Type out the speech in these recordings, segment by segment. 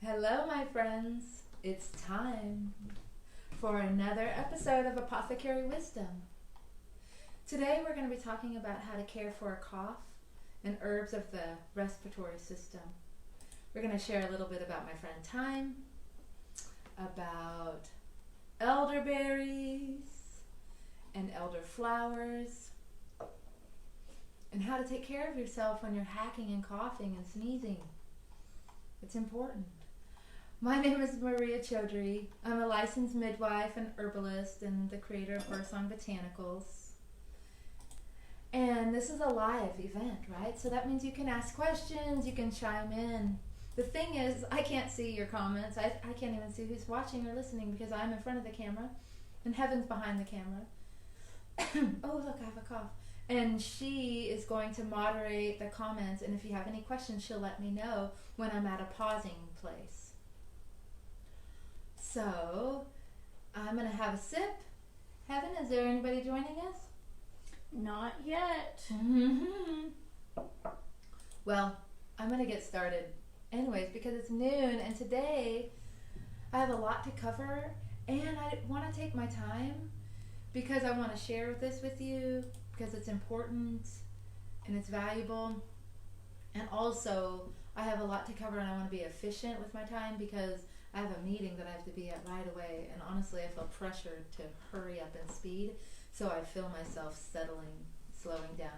Hello, my friends. It's time for another episode of Apothecary Wisdom. Today we're going to be talking about how to care for a cough and herbs of the respiratory system. We're going to share a little bit about my friend Thyme, about elderberries and elderflowers, and how to take care of yourself when you're hacking and coughing and sneezing. It's important. My name is Maria Chaudhry. I'm a licensed midwife and herbalist and the creator of Birth Song Botanicals. And this is a live event, right? So that means you can ask questions, you can chime in. The thing is, I can't see your comments. I can't even see who's watching or listening because I'm in front of the camera and Heaven's behind the camera. Oh, look, I have a cough. And she is going to moderate the comments, and if you have any questions, she'll let me know when I'm at a pausing place. So, I'm going to have a sip. Heaven, is there anybody joining us? Not yet. Well, I'm going to get started anyways because it's noon, and today I have a lot to cover, and I want to take my time because I want to share this with you because it's important and it's valuable. And also, I have a lot to cover and I want to be efficient with my time because I have a meeting that I have to be at right away, and honestly I feel pressured to hurry up and speed, so I feel myself slowing down.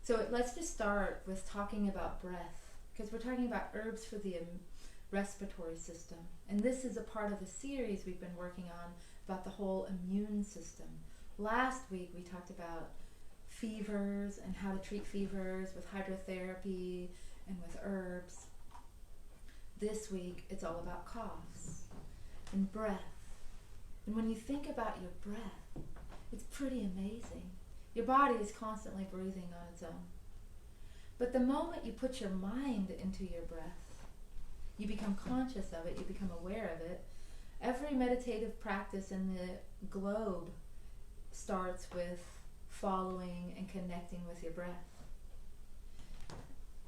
So let's just start with talking about breath, because we're talking about herbs for the respiratory system, and this is a part of the series we've been working on about the whole immune system. Last week we talked about fevers and how to treat fevers with hydrotherapy and with herbs. This week it's all about coughs and breath. And when you think about your breath, it's pretty amazing. Your body is constantly breathing on its own. But the moment you put your mind into your breath, you become conscious of it, you become aware of it. Every meditative practice in the globe starts with following and connecting with your breath.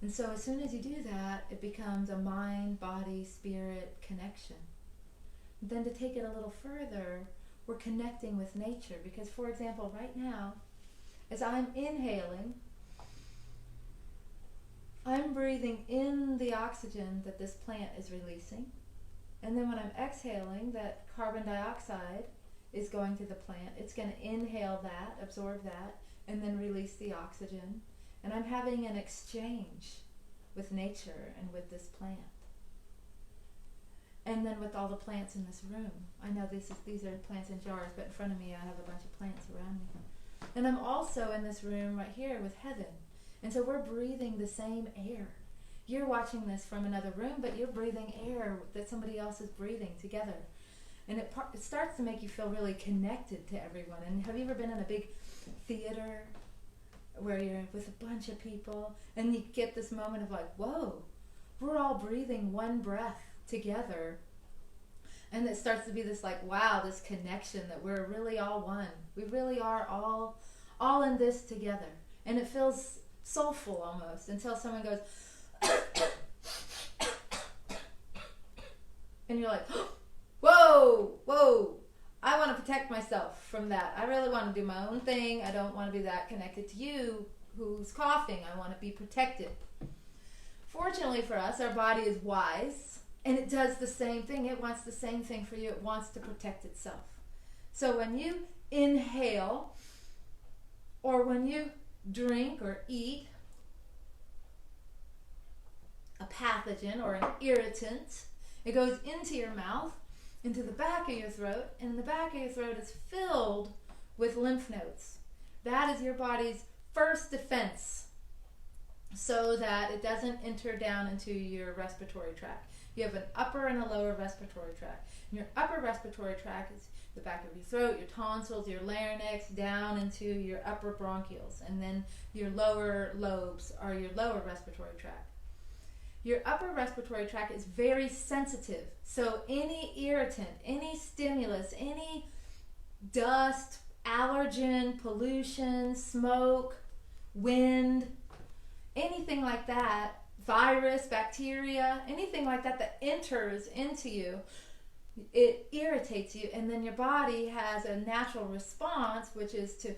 And so as soon as you do that, it becomes a mind, body, spirit connection. Then to take it a little further, we're connecting with nature because, for example, right now, as I'm inhaling, I'm breathing in the oxygen that this plant is releasing. And then when I'm exhaling, that carbon dioxide is going to the plant. It's going to inhale that, absorb that, and then release the oxygen. And I'm having an exchange with nature and with this plant. And then with all the plants in this room. I know these are plants in jars, but in front of me I have a bunch of plants around me. And I'm also in this room right here with Heaven. And so we're breathing the same air. You're watching this from another room, but you're breathing air that somebody else is breathing together. And it starts to make you feel really connected to everyone. And have you ever been in a big theater where you're with a bunch of people and you get this moment of like, whoa, we're all breathing one breath together. And it starts to be this like, wow, this connection that we're really all one. We really are all in this together. And it feels soulful almost until someone goes, and you're like, whoa, I want to protect myself from that. I really want to do my own thing. I don't want to be that connected to you who's coughing. I want to be protected. Fortunately for us, our body is wise, and it does the same thing. It wants the same thing for you. It wants to protect itself. So when you inhale, or when you drink or eat a pathogen or an irritant, it goes into your mouth, into the back of your throat, and the back of your throat is filled with lymph nodes. That is your body's first defense so that it doesn't enter down into your respiratory tract. You have an upper and a lower respiratory tract. And your upper respiratory tract is the back of your throat, your tonsils, your larynx, down into your upper bronchioles. And then your lower lobes are your lower respiratory tract. Your upper respiratory tract is very sensitive. So any irritant, any stimulus, any dust, allergen, pollution, smoke, wind, anything like that virus, bacteria, anything like that that enters into you, it irritates you, and then your body has a natural response, which is to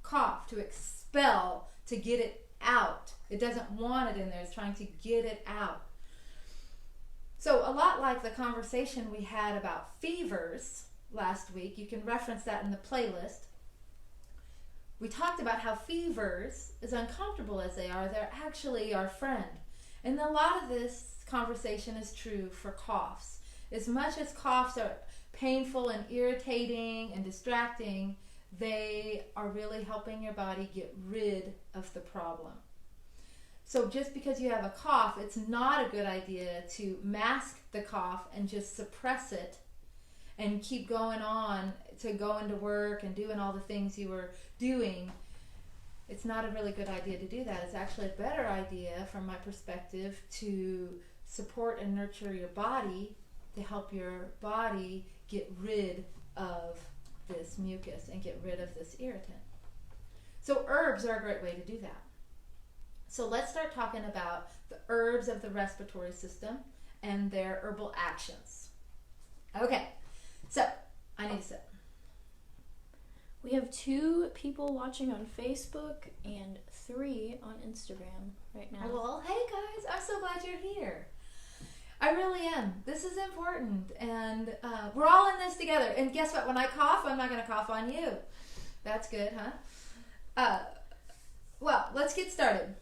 cough, to expel, to get it out. It doesn't want it in there. It's trying to get it out. So a lot like the conversation we had about fevers last week, you can reference that in the playlist. We talked about how fevers, as uncomfortable as they are, they're actually our friend. And a lot of this conversation is true for coughs. As much as coughs are painful and irritating and distracting, they are really helping your body get rid of the problem. So just because you have a cough, it's not a good idea to mask the cough and just suppress it and keep going on to going to work and doing all the things you were doing. It's not a really good idea to do that. It's actually a better idea, from my perspective, to support and nurture your body, to help your body get rid of this mucus and get rid of this irritant. So herbs are a great way to do that. So let's start talking about the herbs of the respiratory system and their herbal actions. Okay, so I need to sit. We have 2 people watching on Facebook and 3 on Instagram right now. Well, hey guys, I'm so glad you're here. I really am. This is important, and we're all in this together. And guess what? When I cough, I'm not going to cough on you. That's good, huh? Well, let's get started.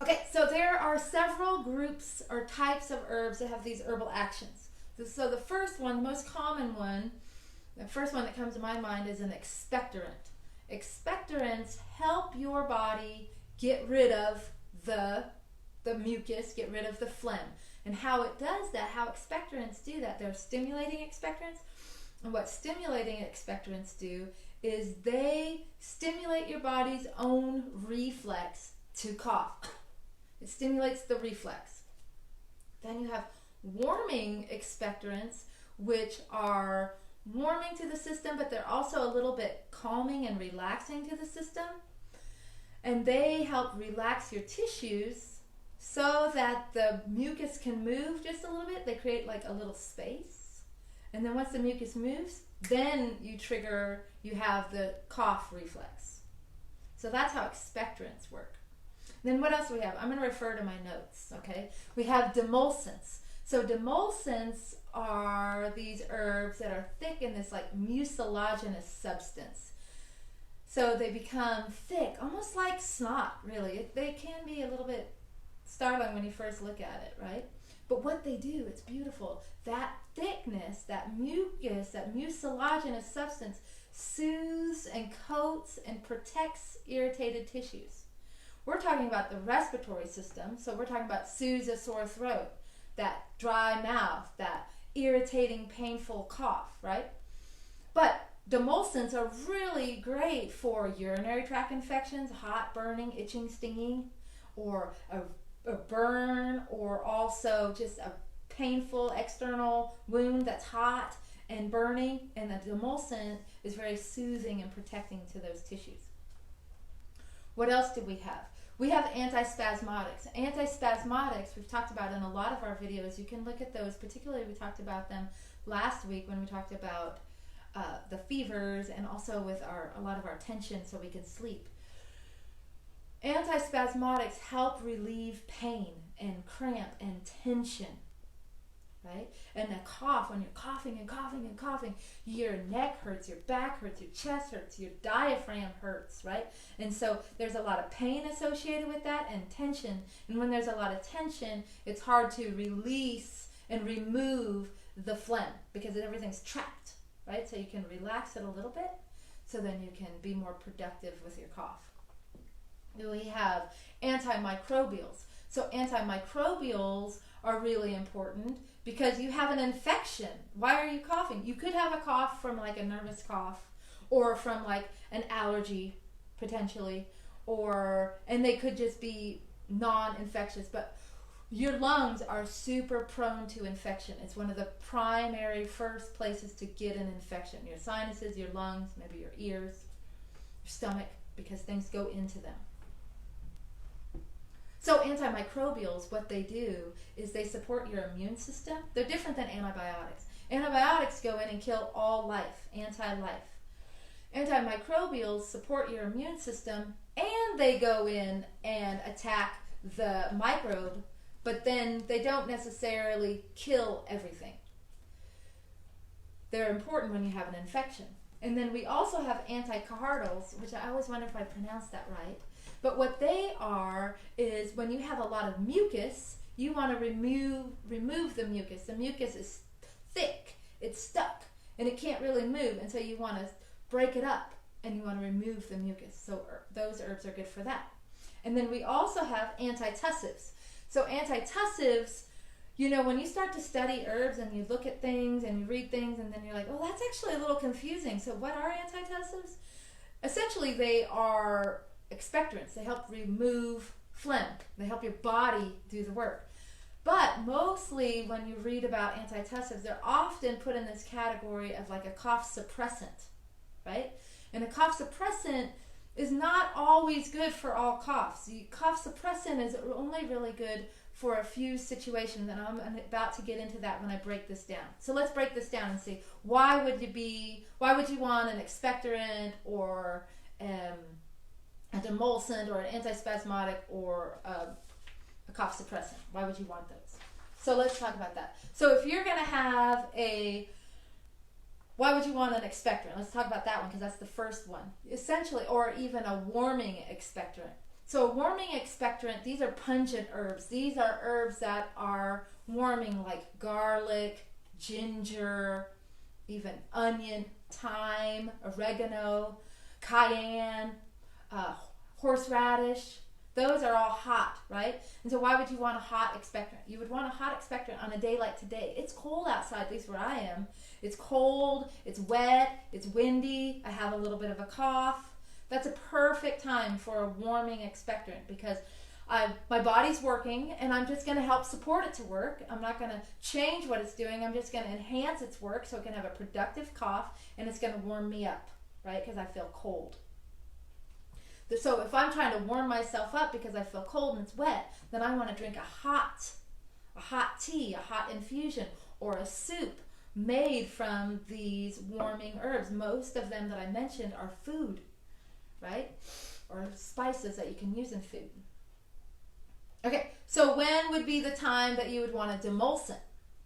Okay, so there are several groups or types of herbs that have these herbal actions. So the first one, the most common one, the first one that comes to my mind is an expectorant. Expectorants help your body get rid of the mucus, get rid of the phlegm. And how it does that, how expectorants do that, they're stimulating expectorants. And what stimulating expectorants do is they stimulate your body's own reflex to cough. It stimulates the reflex. Then you have warming expectorants, which are warming to the system, but they're also a little bit calming and relaxing to the system. And they help relax your tissues so that the mucus can move just a little bit. They create like a little space. And then once the mucus moves, then you have the cough reflex. So that's how expectorants work. Then what else do we have? I'm going to refer to my notes, okay? We have demulcents. So demulcents are these herbs that are thick in this like mucilaginous substance. So they become thick, almost like snot, really. They can be a little bit startling when you first look at it, right? But what they do, it's beautiful. That thickness, that mucus, that mucilaginous substance soothes and coats and protects irritated tissues. We're talking about the respiratory system, so we're talking about soothes a sore throat, that dry mouth, that irritating, painful cough, right? But demulcents are really great for urinary tract infections, hot, burning, itching, stinging, or a burn, or also just a painful external wound that's hot and burning, and the demulcent is very soothing and protecting to those tissues. What else do we have? We have antispasmodics. Antispasmodics we've talked about in a lot of our videos. You can look at those. Particularly we talked about them last week when we talked about the fevers, and also with a lot of our tension so we can sleep. Antispasmodics help relieve pain and cramp and tension, right? And the cough, when you're coughing and coughing and coughing, your neck hurts, your back hurts, your chest hurts, your diaphragm hurts, right? And so there's a lot of pain associated with that and tension. And when there's a lot of tension, it's hard to release and remove the phlegm because everything's trapped, right? So you can relax it a little bit so then you can be more productive with your cough. We have antimicrobials. So antimicrobials are really important because you have an infection. Why are you coughing? You could have a cough from like a nervous cough or from like an allergy potentially, and they could just be non-infectious, but your lungs are super prone to infection. It's one of the primary first places to get an infection. Your sinuses, your lungs, maybe your ears, your stomach, because things go into them. So antimicrobials, what they do is they support your immune system. They're different than antibiotics. Antibiotics go in and kill all life, anti-life. Antimicrobials support your immune system, and they go in and attack the microbe, but then they don't necessarily kill everything. They're important when you have an infection. And then we also have anticardials, which I always wonder if I pronounced that right. But what they are is when you have a lot of mucus, you want to remove the mucus. The mucus is thick, it's stuck, and it can't really move, and so you want to break it up and you want to remove the mucus. So those herbs are good for that. And then we also have antitussives. So antitussives, you know, when you start to study herbs and you look at things and you read things and then you're like, oh, that's actually a little confusing. So what are antitussives? Essentially, they are expectorants. They help remove phlegm. They help your body do the work. But mostly when you read about antitussives, they're often put in this category of like a cough suppressant, right? And a cough suppressant is not always good for all coughs. The cough suppressant is only really good for a few situations, and I'm about to get into that when I break this down. So let's break this down and see why would you want an expectorant or a demulcent or an antispasmodic or a cough suppressant? Why would you want those? So let's talk about that. So if you're going to have why would you want an expectorant? Let's talk about that one because that's the first one. Essentially, or even a warming expectorant. So a warming expectorant, these are pungent herbs. These are herbs that are warming, like garlic, ginger, even onion, thyme, oregano, cayenne, horseradish. Those are all hot, right? And so why would you want a hot expectorant? You would want a hot expectorant on a day like today. It's cold outside, at least where I am. It's cold, it's wet, it's windy, I have a little bit of a cough. That's a perfect time for a warming expectorant because my body's working and I'm just going to help support it to work. I'm not going to change what it's doing. I'm just going to enhance its work so it can have a productive cough and it's going to warm me up, right? Because I feel cold. So if I'm trying to warm myself up because I feel cold and it's wet, then I want to drink a hot tea, a hot infusion, or a soup made from these warming herbs. Most of them that I mentioned are food, right? Or spices that you can use in food. Okay, so when would be the time that you would want a demulcent,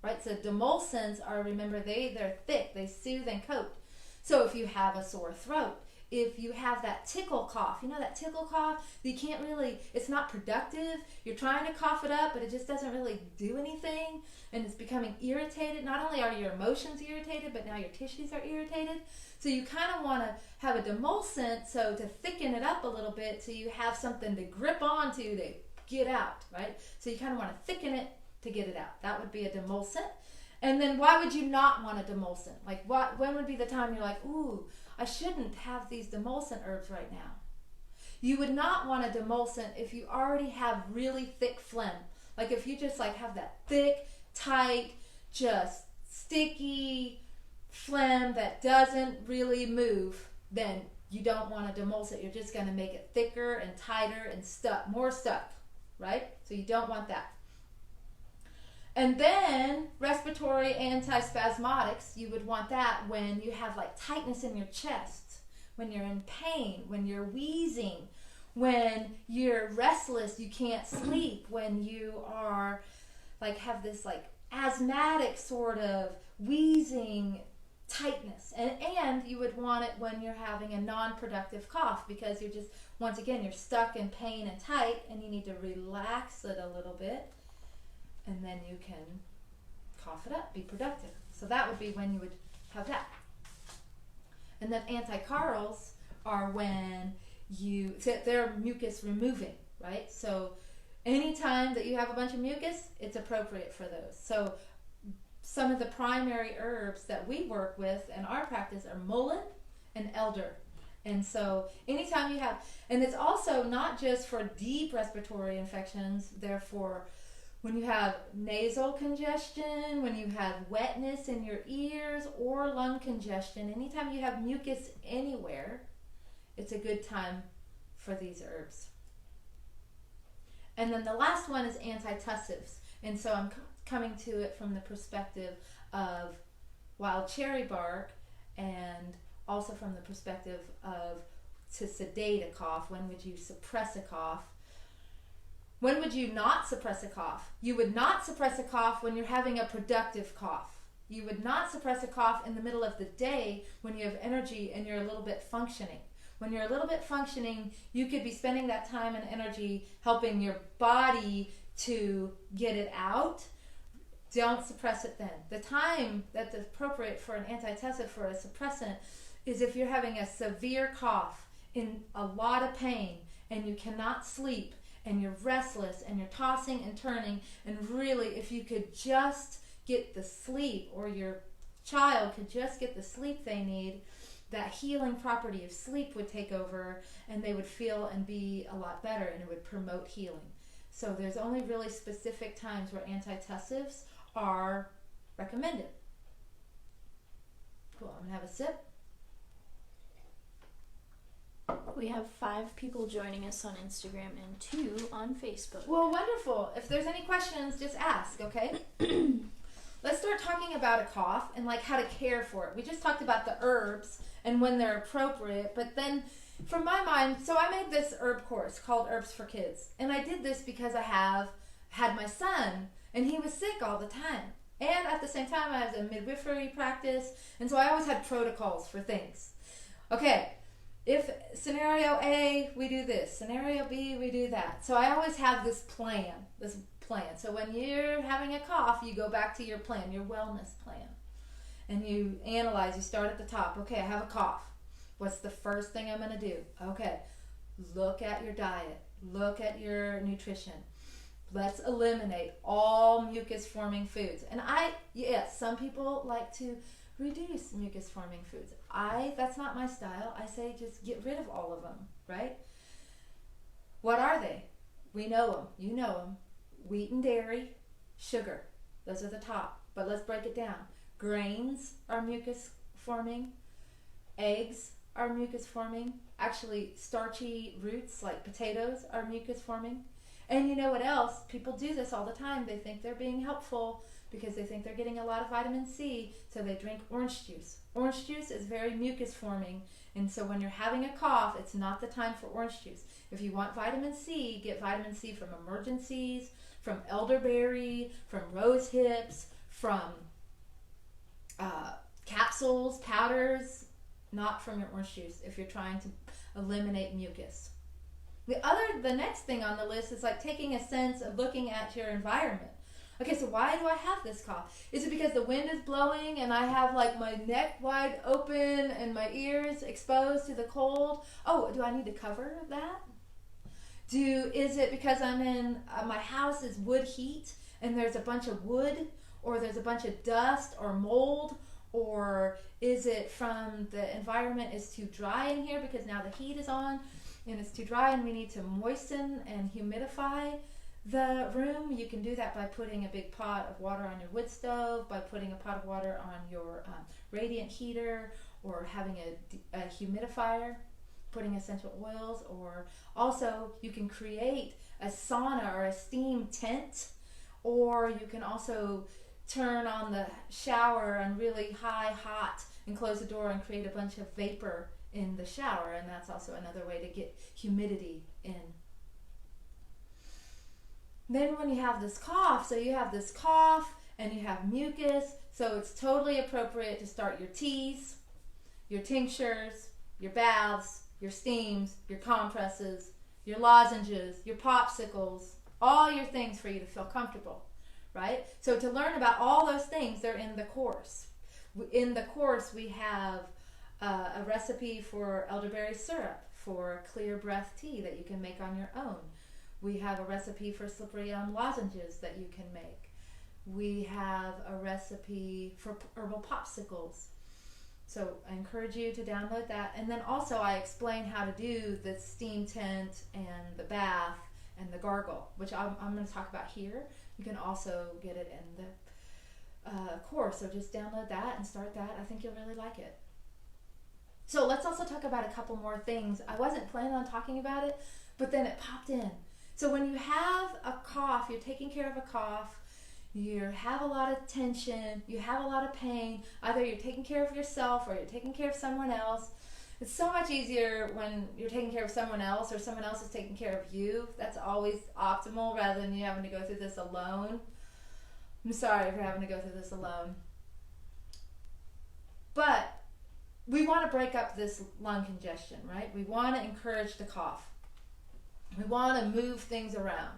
right? So demulcents are, remember, they're thick, they soothe and coat. So if you have a sore throat, if you have that tickle cough, you know that tickle cough, you can't really, it's not productive. You're trying to cough it up, but it just doesn't really do anything, and it's becoming irritated. Not only are your emotions irritated, but now your tissues are irritated. So you kind of want to have a demulcent, so to thicken it up a little bit, so you have something to grip onto to get out, right? So you kind of want to thicken it to get it out. That would be a demulcent. And then why would you not want a demulcent? Like when would be the time you're like, ooh, I shouldn't have these demulcent herbs right now? You would not want a demulcent if you already have really thick phlegm. Like if you just like have that thick, tight, just sticky phlegm that doesn't really move, then you don't want a demulcent. You're just going to make it thicker and tighter and more stuck, right? So you don't want that. And then respiratory antispasmodics, you would want that when you have like tightness in your chest, when you're in pain, when you're wheezing, when you're restless, you can't sleep, when you are like have this like asthmatic sort of wheezing tightness. And you would want it when you're having a non-productive cough because you're just, once again, you're stuck in pain and tight and you need to relax it a little bit. And then you can cough it up, be productive. So that would be when you would have that. And then anticarals are when they're mucus removing, right? So anytime that you have a bunch of mucus, it's appropriate for those. So some of the primary herbs that we work with in our practice are mullein and elder. And so anytime you have, and it's also not just for deep respiratory infections, therefore when you have nasal congestion, when you have wetness in your ears or lung congestion, anytime you have mucus anywhere, it's a good time for these herbs. And then the last one is antitussives. And so I'm coming to it from the perspective of wild cherry bark, and also from the perspective of to sedate a cough. When would you suppress a cough? When would you not suppress a cough? You would not suppress a cough when you're having a productive cough. You would not suppress a cough in the middle of the day when you have energy and you're a little bit functioning. When you're a little bit functioning, you could be spending that time and energy helping your body to get it out. Don't suppress it then. The time that's appropriate for an antitussive, for a suppressant, is if you're having a severe cough, in a lot of pain, and you cannot sleep, and you're restless, and you're tossing and turning, and really, if you could just get the sleep, or your child could just get the sleep they need, that healing property of sleep would take over, and they would feel and be a lot better, and it would promote healing. So there's only really specific times where antitussives are recommended. Cool, I'm gonna have a sip. We have 5 people joining us on Instagram and 2 on Facebook. Well, wonderful. If there's any questions, just ask, okay? Let's start talking about a cough and like how to care for it. We just talked about the herbs and when they're appropriate, but then from my mind, so I made this herb course called Herbs for Kids, and I did this because I had my son, and he was sick all the time. And at the same time, I have a midwifery practice, and so I always had protocols for things. Okay, if scenario A, we do this. Scenario B, we do that. So I always have this plan. So when you're having a cough, you go back to your plan, your wellness plan. And you analyze, you start at the top. Okay, I have a cough. What's the first thing I'm going to do? Okay, look at your diet. Look at your nutrition. Let's eliminate all mucus-forming foods. And yes, some people like to reduce mucus-forming foods. That's not my style. I say just get rid of all of them, right? What are they? We know them. You know them. Wheat and dairy, sugar. Those are the top. But let's break it down. Grains are mucus-forming. Eggs are mucus-forming. Actually, starchy roots like potatoes are mucus-forming. And you know what else? People do this all the time. They think they're being helpful because they think they're getting a lot of vitamin C, so they drink orange juice. Orange juice is very mucus-forming, and so when you're having a cough, it's not the time for orange juice. If you want vitamin C, get vitamin C from emergencies, from elderberry, from rose hips, from capsules, powders, not from your orange juice if you're trying to eliminate mucus. The next thing on the list is like taking a sense of looking at your environment. Okay, so why do I have this cough? Is it because the wind is blowing and I have like my neck wide open and my ears exposed to the cold? Oh, do I need to cover that? Is it because I'm in, my house is wood heat and there's a bunch of wood, or there's a bunch of dust or mold? Or is it from the environment is too dry in here because now the heat is on and it's too dry and we need to moisten and humidify the room? You can do that by putting a big pot of water on your wood stove, by putting a pot of water on your radiant heater, or having a humidifier, putting essential oils, or also you can create a sauna or a steam tent, or you can also turn on the shower on really hot and close the door and create a bunch of vapor in the shower, and that's also another way to get humidity in. Then when you have this cough, so you have this cough and you have mucus, so it's totally appropriate to start your teas, your tinctures, your baths, your steams, your compresses, your lozenges, your popsicles, all your things for you to feel comfortable, right? So to learn about all those things, they're in the course. In the course, we have a recipe for elderberry syrup, for clear breath tea that you can make on your own. We have a recipe for slippery elm lozenges that you can make. We have a recipe for herbal popsicles. So I encourage you to download that. And then also I explain how to do the steam tent and the bath and the gargle, which I'm going to talk about here. You can also get it in the course. So just download that and start that. I think you'll really like it. So let's also talk about a couple more things. I wasn't planning on talking about it, but then it popped in. So when you have a cough, you're taking care of a cough, you have a lot of tension, you have a lot of pain, either you're taking care of yourself or you're taking care of someone else. It's so much easier when you're taking care of someone else or someone else is taking care of you. That's always optimal rather than you having to go through this alone. I'm sorry if you're having to go through this alone. But we want to break up this lung congestion, right? We want to encourage the cough. We want to move things around.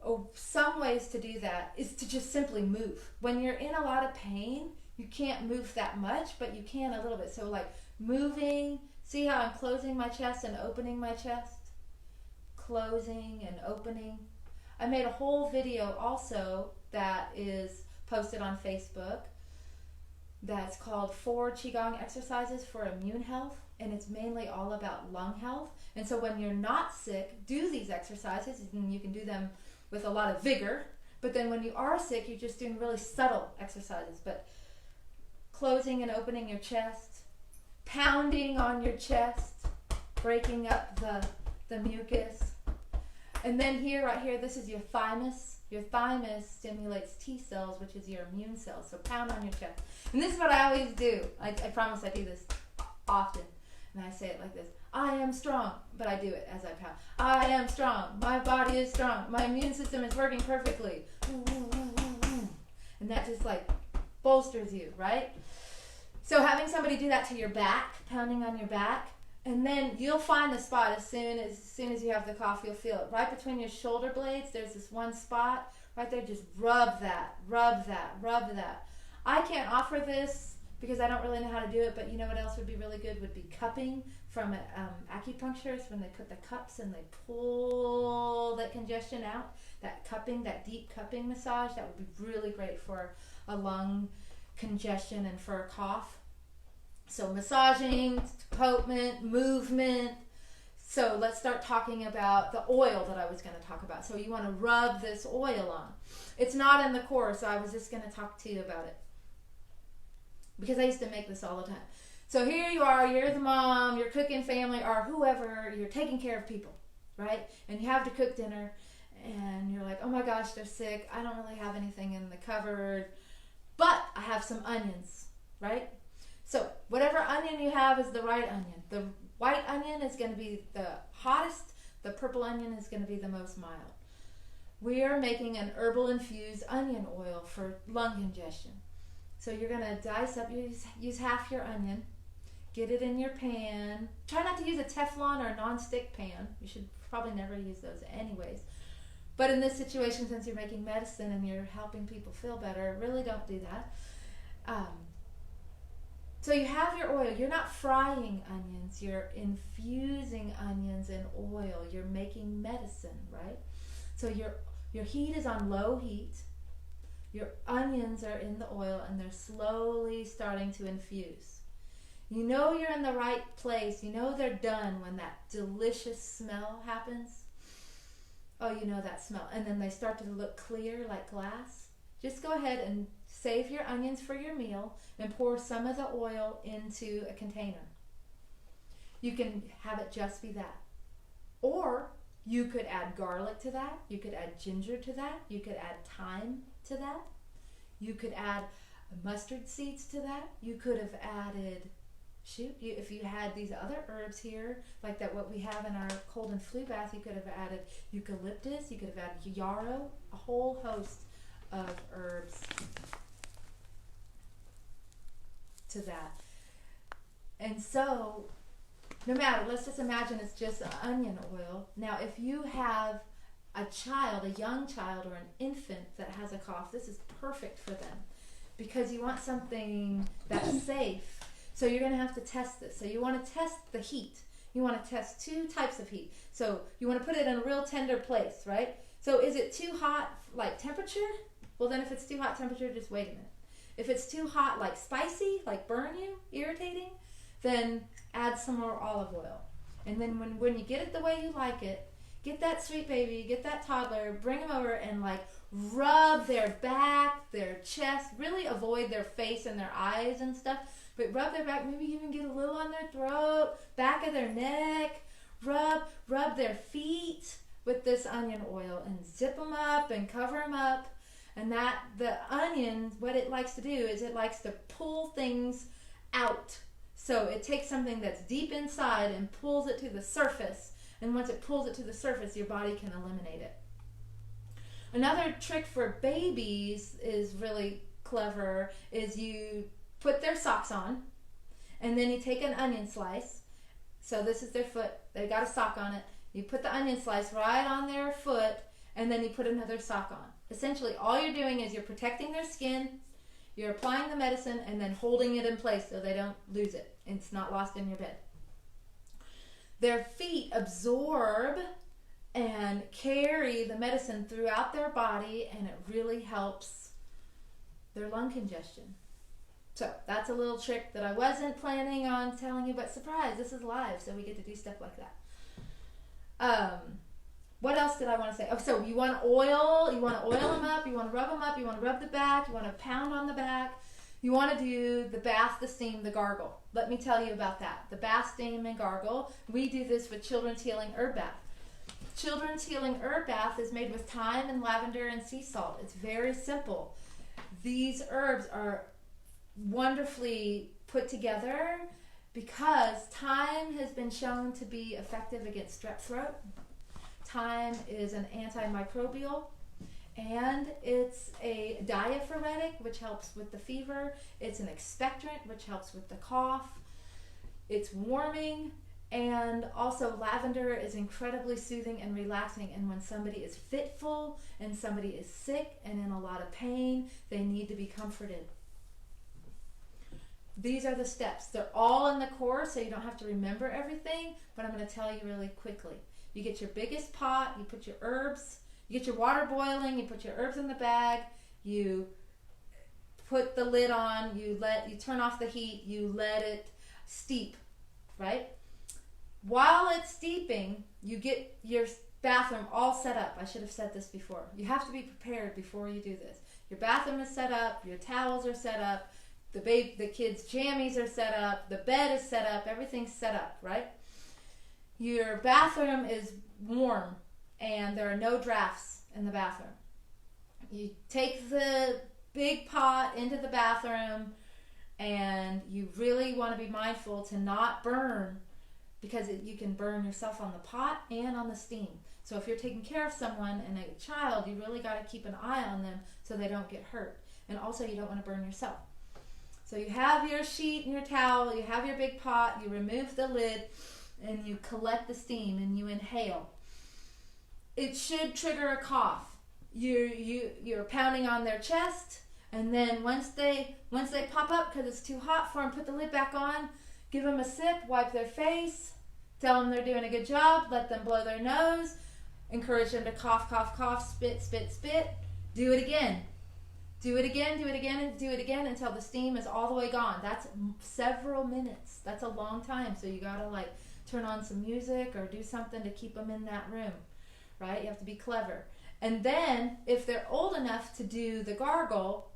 Oh, some ways to do that is to just simply move. When you're in a lot of pain, you can't move that much, but you can a little bit. So like moving, see how I'm closing my chest and opening my chest? Closing and opening. I made a whole video also that is posted on Facebook that's called 4 Qigong exercises for immune health, and it's mainly all about lung health. And so when you're not sick, do these exercises, and you can do them with a lot of vigor. But then when you are sick, you're just doing really subtle exercises. But closing and opening your chest, pounding on your chest, breaking up the mucus. And then here, right here, this is your thymus. Your thymus stimulates T cells, which is your immune cells. So pound on your chest. And this is what I always do. I promise I do this often. And I say it like this. I am strong. But I do it as I pound. I am strong. My body is strong. My immune system is working perfectly. And that just like bolsters you, right? So having somebody do that to your back, pounding on your back, and then you'll find the spot as soon as you have the cough, you'll feel it. Right between your shoulder blades, there's this one spot right there. Just rub that, rub that, rub that. I can't offer this because I don't really know how to do it, but you know what else would be really good would be cupping from an acupuncturist when they put the cups and they pull that congestion out. That cupping, that deep cupping massage, that would be really great for a lung congestion and for a cough. So massaging, potent, movement. So let's start talking about the oil that I was going to talk about. So you want to rub this oil on. It's not in the course, so I was just going to talk to you about it, because I used to make this all the time. So here you are, you're the mom, you're cooking family, or whoever, you're taking care of people, right? And you have to cook dinner, and you're like, oh my gosh, they're sick. I don't really have anything in the cupboard, but I have some onions, right? So whatever onion you have is the right onion. The white onion is going to be the hottest. The purple onion is going to be the most mild. We are making an herbal infused onion oil for lung congestion. So you're going to dice up, use half your onion, get it in your pan. Try not to use a Teflon or a non-stick pan. You should probably never use those anyways. But in this situation, since you're making medicine and you're helping people feel better, really don't do that. So you have your oil. You're not frying onions. You're infusing onions in oil. You're making medicine, right? So your heat is on low heat. Your onions are in the oil and they're slowly starting to infuse. You know you're in the right place. You know they're done when that delicious smell happens. Oh, you know that smell. And then they start to look clear like glass. Just go ahead and save your onions for your meal and pour some of the oil into a container. You can have it just be that. Or you could add garlic to that. You could add ginger to that. You could add thyme to that. You could add mustard seeds to that. You could have added, if you had these other herbs here, like that what we have in our cold and flu bath, you could have added eucalyptus, you could have added yarrow, a whole host of herbs to that. And so, no matter, let's just imagine it's just onion oil. Now, if you have a child, a young child or an infant that has a cough, this is perfect for them because you want something that's safe. So you're going to have to test this. So you want to test the heat. You want to test 2 types of heat. So you want to put it in a real tender place, right? So is it too hot, like temperature? Well, then if it's too hot temperature, just wait a minute. If it's too hot, like spicy, like burn you, irritating, then add some more olive oil. And then when you get it the way you like it, get that sweet baby, get that toddler, bring them over and like rub their back, their chest, really avoid their face and their eyes and stuff, but rub their back, maybe even get a little on their throat, back of their neck, rub their feet, with this onion oil and zip them up and cover them up. And that the onion, what it likes to do is it likes to pull things out. So it takes something that's deep inside and pulls it to the surface. And once it pulls it to the surface, your body can eliminate it. Another trick for babies is really clever, is you put their socks on, and then you take an onion slice. So this is their foot. They got a sock on it. You put the onion slice right on their foot, and then you put another sock on. Essentially, all you're doing is you're protecting their skin, you're applying the medicine, and then holding it in place so they don't lose it. It's not lost in your bed. Their feet absorb and carry the medicine throughout their body, and it really helps their lung congestion. So that's a little trick that I wasn't planning on telling you, but surprise, this is live, so we get to do stuff like that. What else did I want to say? Oh, so you want to oil them up, you want to rub them up, you want to rub the back, you want to pound on the back. You want to do the bath, the steam, the gargle. Let me tell you about that. The bath, steam, and gargle. We do this with Children's Healing Herb Bath. Children's Healing Herb Bath is made with thyme and lavender and sea salt. It's very simple. These herbs are wonderfully put together because thyme has been shown to be effective against strep throat. Thyme is an antimicrobial, and it's a diaphoretic, which helps with the fever. It's an expectorant, which helps with the cough. It's warming, and also lavender is incredibly soothing and relaxing. And when somebody is fitful and somebody is sick and in a lot of pain, they need to be comforted. These are the steps. They're all in the course, so you don't have to remember everything, but I'm going to tell you really quickly. You get your biggest pot, you put your herbs, you get your water boiling, you put your herbs in the bag, you put the lid on, you turn off the heat, you let it steep, right? While it's steeping, you get your bathroom all set up. I should have said this before. You have to be prepared before you do this. Your bathroom is set up, your towels are set up, the kids' jammies are set up, the bed is set up, everything's set up, right? Your bathroom is warm and there are no drafts in the bathroom. You take the big pot into the bathroom, and you really want to be mindful to not burn, because you can burn yourself on the pot and on the steam. So if you're taking care of someone and a child, you really got to keep an eye on them so they don't get hurt. And also you don't want to burn yourself. So you have your sheet and your towel, you have your big pot, you remove the lid, and you collect the steam and you inhale. It should trigger a cough. You're pounding on their chest, and then once they pop up because it's too hot for them, put the lid back on, give them a sip, wipe their face, tell them they're doing a good job, let them blow their nose, encourage them to cough, cough, cough, spit, spit, spit. Do it again. Do it again, do it again, and do it again until the steam is all the way gone. That's several minutes. That's a long time, so you gotta turn on some music or do something to keep them in that room, right? You have to be clever. And then if they're old enough to do the gargle,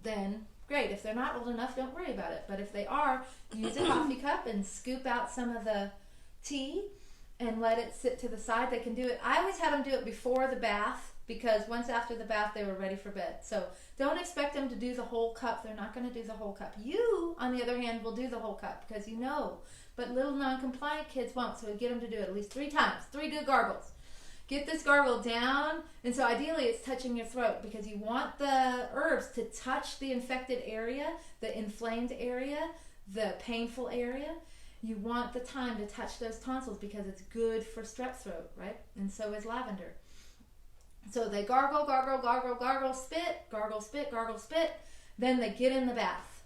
then great. If they're not old enough, don't worry about it. But if they are, use a coffee cup and scoop out some of the tea and let it sit to the side. They can do it. I always had them do it before the bath, because once after the bath, they were ready for bed. So don't expect them to do the whole cup. They're not going to do the whole cup. You, on the other hand, will do the whole cup because you know. But little non-compliant kids won't, so get them to do it at least 3 times. 3 good gargles. Get this gargle down, and so ideally it's touching your throat, because you want the herbs to touch the infected area, the inflamed area, the painful area. You want the thyme to touch those tonsils because it's good for strep throat, right? And so is lavender. So they gargle, gargle, gargle, gargle, spit, gargle, spit, gargle, spit. Then they get in the bath.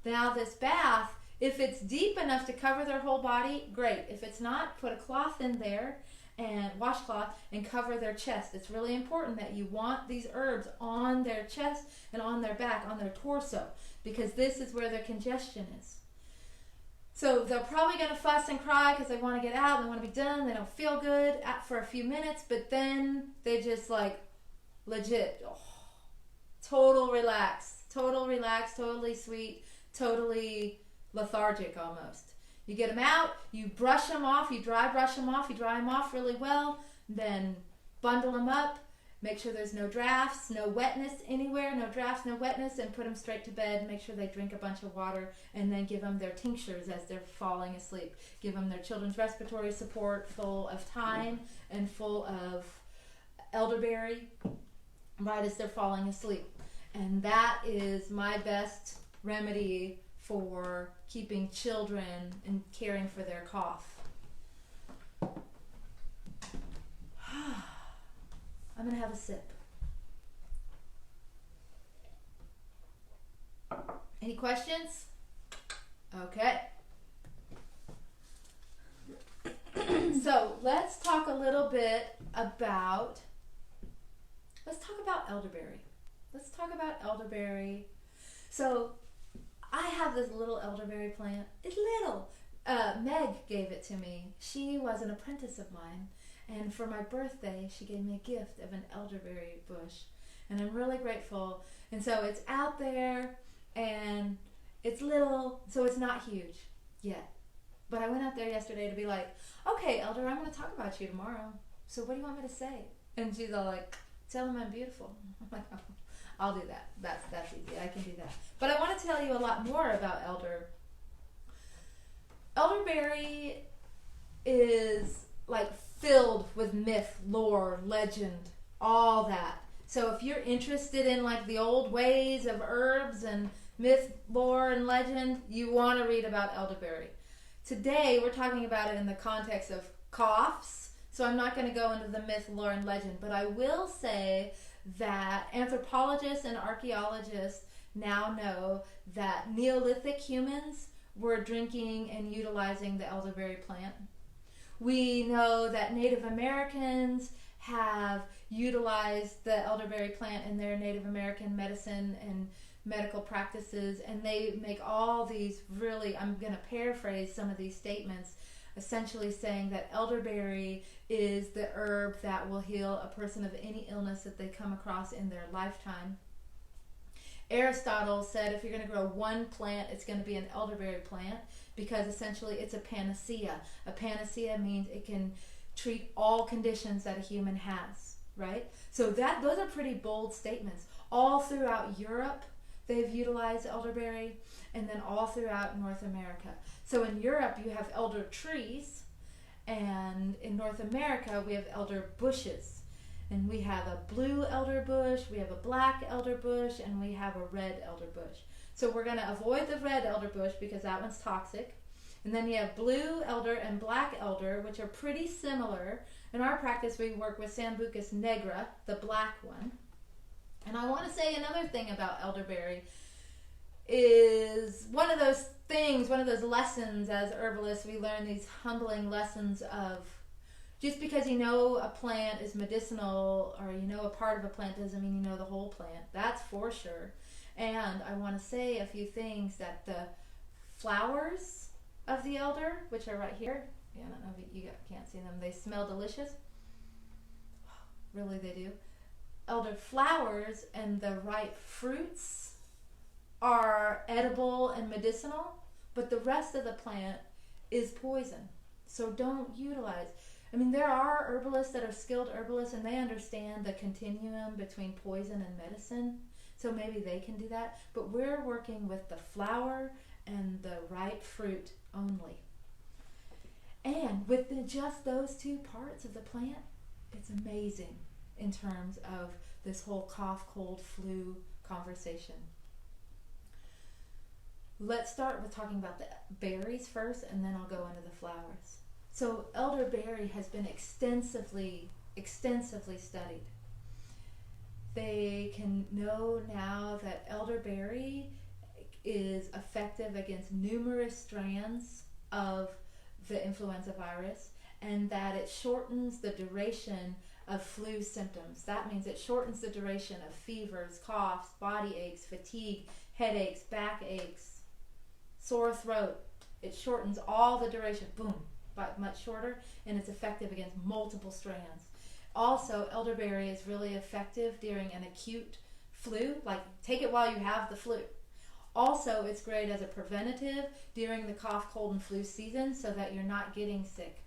Now this bath, if it's deep enough to cover their whole body, great. If it's not, put a cloth in there, and washcloth, and cover their chest. It's really important that you want these herbs on their chest and on their back, on their torso, because this is where their congestion is. So they're probably going to fuss and cry because they want to get out, they want to be done, they don't feel good for a few minutes, but then they just legit, total relax, totally sweet, totally lethargic almost. You get them out, you brush them off, you dry brush them off, you dry them off really well, then bundle them up, make sure there's no drafts, no wetness anywhere, no drafts, no wetness, and put them straight to bed. Make sure they drink a bunch of water, and then give them their tinctures as they're falling asleep. Give them their children's respiratory support full of thyme and full of elderberry right as they're falling asleep. And that is my best remedy for keeping children and caring for their cough. I'm going to have a sip. Any questions? Okay. So let's talk a little bit about, elderberry. Let's talk about elderberry. So I have this little elderberry plant. It's little. Meg gave it to me. She was an apprentice of mine. And for my birthday, she gave me a gift of an elderberry bush. And I'm really grateful. And so it's out there, and it's little, so it's not huge yet. But I went out there yesterday to be like, okay, Elder, I'm going to talk about you tomorrow. So what do you want me to say? And she's all like, tell him I'm beautiful. I'm like, oh, I'll do that. That's easy. I can do that. But I want to tell you a lot more about elderberry is like filled with myth, lore, legend, all that. So if you're interested in like the old ways of herbs and myth, lore, and legend, you want to read about elderberry. Today we're talking about it in the context of coughs, so I'm not going to go into the myth, lore, and legend, but I will say that anthropologists and archaeologists now know that Neolithic humans were drinking and utilizing the elderberry plant. We know that Native Americans have utilized the elderberry plant in their Native American medicine and medical practices, and they make all these really, I'm going to paraphrase some of these statements, essentially saying that elderberry is the herb that will heal a person of any illness that they come across in their lifetime. Aristotle said if you're going to grow one plant, it's going to be an elderberry plant, because essentially it's a panacea. A panacea means it can treat all conditions that a human has, right? So those are pretty bold statements. All throughout Europe, they've utilized elderberry, and then all throughout North America. So in Europe, you have elder trees, and in North America, we have elder bushes. And we have a blue elder bush, we have a black elder bush, and we have a red elder bush. So we're going to avoid the red elder bush because that one's toxic. And then you have blue elder and black elder, which are pretty similar. In our practice, we work with Sambucus nigra, the black one. And I want to say another thing about elderberry is one of those lessons as herbalists, we learn these humbling lessons of just because you know a plant is medicinal or you know a part of a plant doesn't mean you know the whole plant. That's for sure. And I want to say a few things that the flowers of the elder, which are right here, I don't know if you can't see them, they smell delicious. Really, they do. Elder flowers and the ripe fruits are edible and medicinal, but the rest of the plant is poison. So don't utilize. I mean, there are herbalists that are skilled herbalists, and they understand the continuum between poison and medicine, so maybe they can do that. But we're working with the flower and the ripe fruit only. And with just those two parts of the plant, it's amazing in terms of this whole cough, cold, flu conversation. Let's start with talking about the berries first, and then I'll go into the flowers. So elderberry has been extensively studied. They can know now that elderberry is effective against numerous strands of the influenza virus, and that it shortens the duration of flu symptoms. That means it shortens the duration of fevers, coughs, body aches, fatigue, headaches, back aches, sore throat. It shortens all the duration, boom, but much shorter, and it's effective against multiple strands. Also, elderberry is really effective during an acute flu, like take it while you have the flu. Also, it's great as a preventative during the cough, cold, and flu season so that you're not getting sick.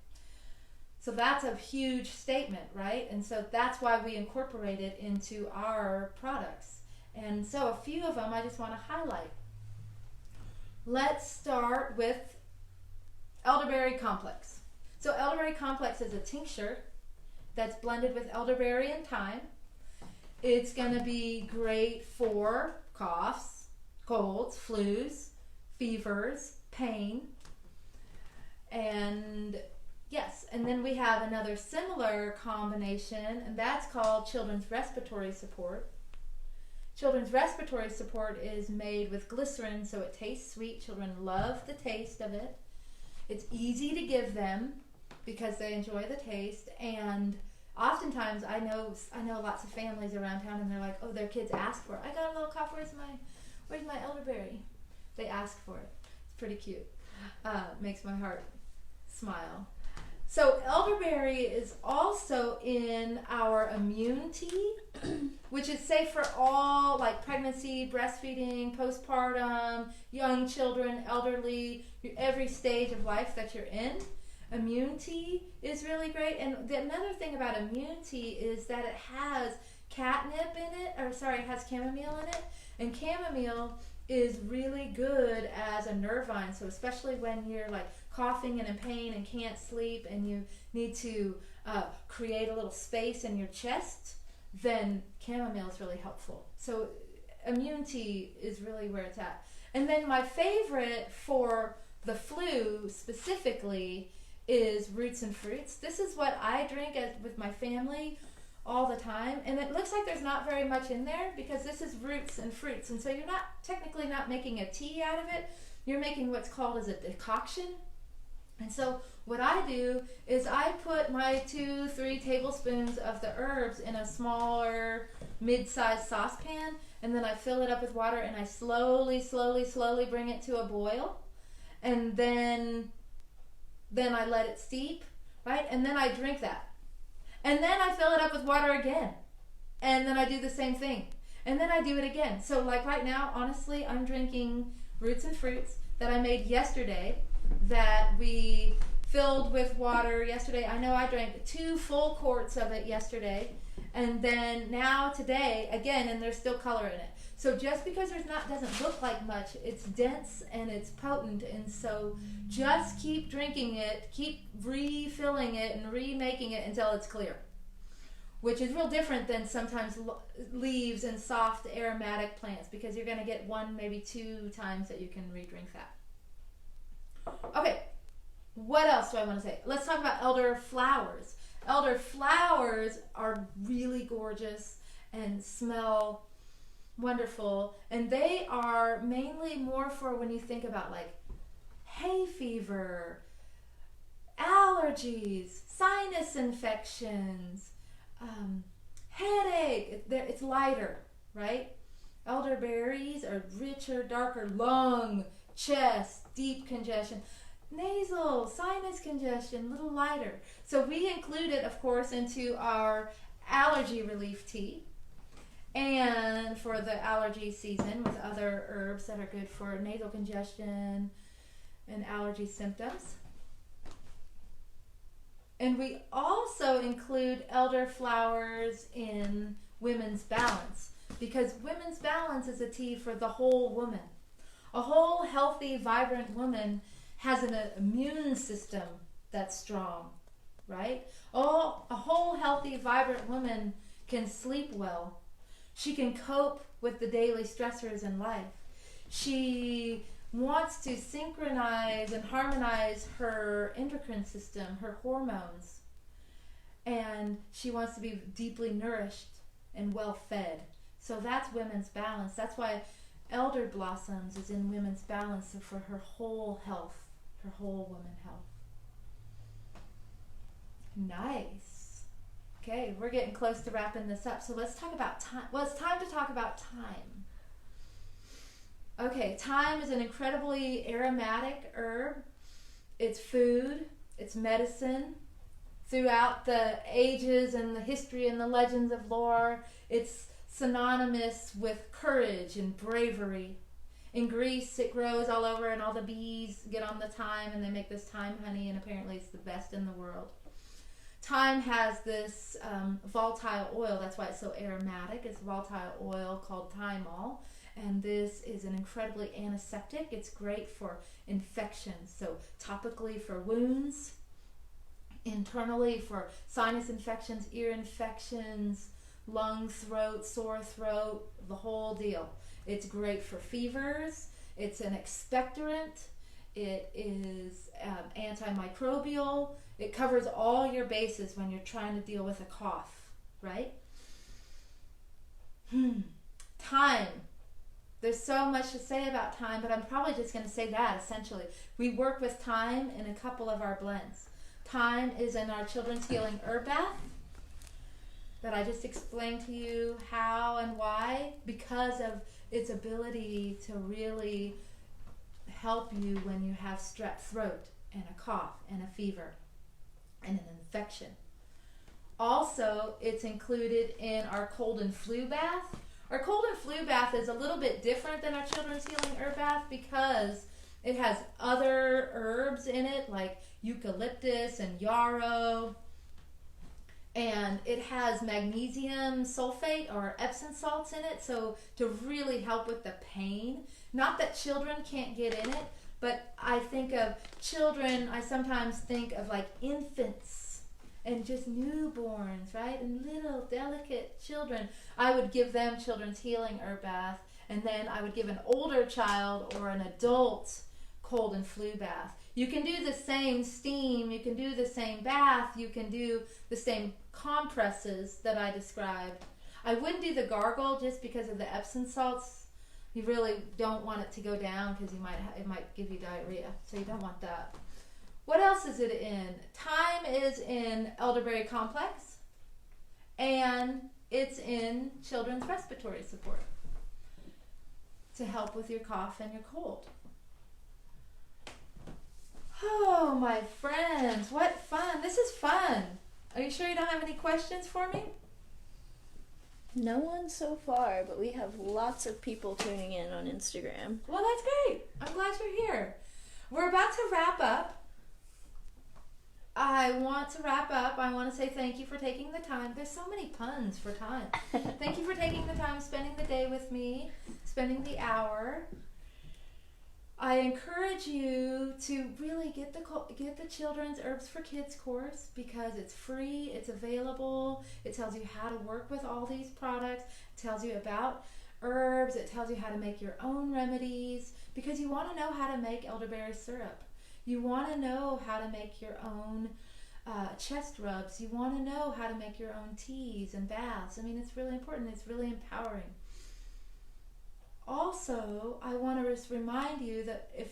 So that's a huge statement, right? And so that's why we incorporate it into our products. And so a few of them I just want to highlight. Let's start with Elderberry Complex. So Elderberry Complex is a tincture that's blended with elderberry and thyme. It's going to be great for coughs, colds, flus, fevers, pain. And yes, and then we have another similar combination, and that's called Children's Respiratory Support. Children's Respiratory Support is made with glycerin, so it tastes sweet. Children love the taste of it. It's easy to give them because they enjoy the taste, and oftentimes I know lots of families around town, and they're like, oh, their kids ask for it. I got a little cough. Where's my elderberry? They ask for it. It's pretty cute. Makes my heart smile. So elderberry is also in our immune tea, which is safe for all, like pregnancy, breastfeeding, postpartum, young children, elderly, every stage of life that you're in. Immune tea is really great. And another thing about immune tea is that it has catnip in it, it has chamomile in it. And chamomile is really good as a nervine. So especially when you're like coughing and in pain and can't sleep and you need to create a little space in your chest, then chamomile is really helpful. So immune tea is really where it's at. And then my favorite for the flu specifically is roots and fruits. This is what I drink with my family all the time, and it looks like there's not very much in there because this is roots and fruits, and so you're not technically not making a tea out of it. You're making what's called as a decoction. And so what I do is I put my 2-3 tablespoons of the herbs in a smaller mid-sized saucepan, and then I fill it up with water, and I slowly bring it to a boil, and then I let it steep, right? And then I drink that. And then I fill it up with water again. And then I do the same thing. And then I do it again. So like right now, honestly, I'm drinking roots and fruits that I made yesterday that we filled with water yesterday. I know I drank 2 full quarts of it yesterday. And then now today, again, and there's still color in it. So just because doesn't look like much, it's dense and it's potent, and so just keep drinking it, keep refilling it and remaking it until it's clear, which is real different than sometimes leaves and soft aromatic plants, because you're going to get 1, maybe 2 times that you can re-drink that. Okay, what else do I want to say? Let's talk about elder flowers. Elder flowers are really gorgeous and smell wonderful, and they are mainly more for when you think about like hay fever, allergies, sinus infections, headache. It's lighter, right? Elderberries are richer, darker, lung, chest, deep congestion, nasal, sinus congestion, a little lighter. So we include it, of course, into our allergy relief tea, and for the allergy season with other herbs that are good for nasal congestion and allergy symptoms. And we also include elderflowers in Women's Balance, because Women's Balance is a tea for the whole woman. A whole healthy, vibrant woman has an immune system that's strong, right? Oh, a whole healthy, vibrant woman can sleep well. She can cope with the daily stressors in life. She wants to synchronize and harmonize her endocrine system, her hormones. And she wants to be deeply nourished and well fed. So that's Women's Balance. That's why Elder Blossoms is in Women's Balance, for her whole health, her whole woman health. Nice. Okay, we're getting close to wrapping this up, so let's talk about thyme. Well, it's time to talk about thyme. Okay, thyme is an incredibly aromatic herb. It's food, it's medicine. Throughout the ages and the history and the legends of lore, it's synonymous with courage and bravery. In Greece, it grows all over, and all the bees get on the thyme, and they make this thyme honey, and apparently it's the best in the world. Thyme has this volatile oil. That's why it's so aromatic. It's volatile oil called thymol, and this is an incredibly antiseptic. It's great for infections, so topically for wounds, internally for sinus infections, ear infections, lung, throat, sore throat, the whole deal. It's great for fevers. It's an expectorant. It is antimicrobial. It covers all your bases when you're trying to deal with a cough, right? Thyme. There's so much to say about thyme, but I'm probably just going to say that essentially. We work with thyme in a couple of our blends. Thyme is in our Children's Healing Herb Bath that I just explained to you how and why, because of its ability to really help you when you have strep throat and a cough and a fever and an infection. Also, it's included in our cold and flu bath. Our cold and flu bath is a little bit different than our Children's Healing Herb Bath because it has other herbs in it like eucalyptus and yarrow, and it has magnesium sulfate or Epsom salts in it, so to really help with the pain. Not that children can't get in it, but I think of children, I sometimes think of like infants and just newborns, right? And little delicate children. I would give them Children's Healing Herb Bath, and then I would give an older child or an adult cold and flu bath. You can do the same steam, you can do the same bath, you can do the same compresses that I described. I wouldn't do the gargle just because of the Epsom salts. You really don't want it to go down because it might give you diarrhea, so you don't want that. What else is it in? Thyme is in Elderberry Complex, and it's in Children's Respiratory Support to help with your cough and your cold. Oh, my friends, what fun. This is fun. Are you sure you don't have any questions for me? No one so far, but we have lots of people tuning in on Instagram. Well, that's great. I'm glad you're here. We're about to wrap up. I want to say thank you for taking the time. There's so many puns for time. Thank you for taking the time, spending the day with me, spending the hour. I encourage you to really get the Children's Herbs for Kids course because it's free, it's available, it tells you how to work with all these products, it tells you about herbs, it tells you how to make your own remedies because you want to know how to make elderberry syrup. You want to know how to make your own chest rubs. You want to know how to make your own teas and baths. I mean, it's really important. It's really empowering. Also, I want to just remind you that if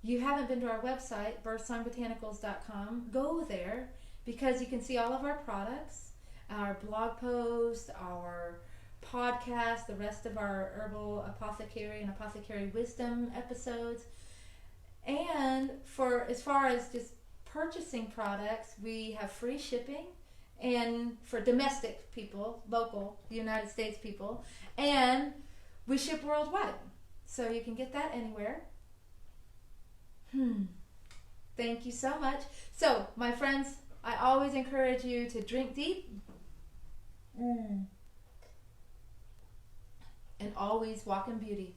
you haven't been to our website, birthsongbotanicals.com, go there because you can see all of our products, our blog posts, our podcast, the rest of our Herbal, Apothecary, and Apothecary Wisdom episodes. And for as far as just purchasing products, we have free shipping, and for domestic people, local United States people, and we ship worldwide, so you can get that anywhere. Thank you so much. So, my friends, I always encourage you to drink deep and always walk in beauty.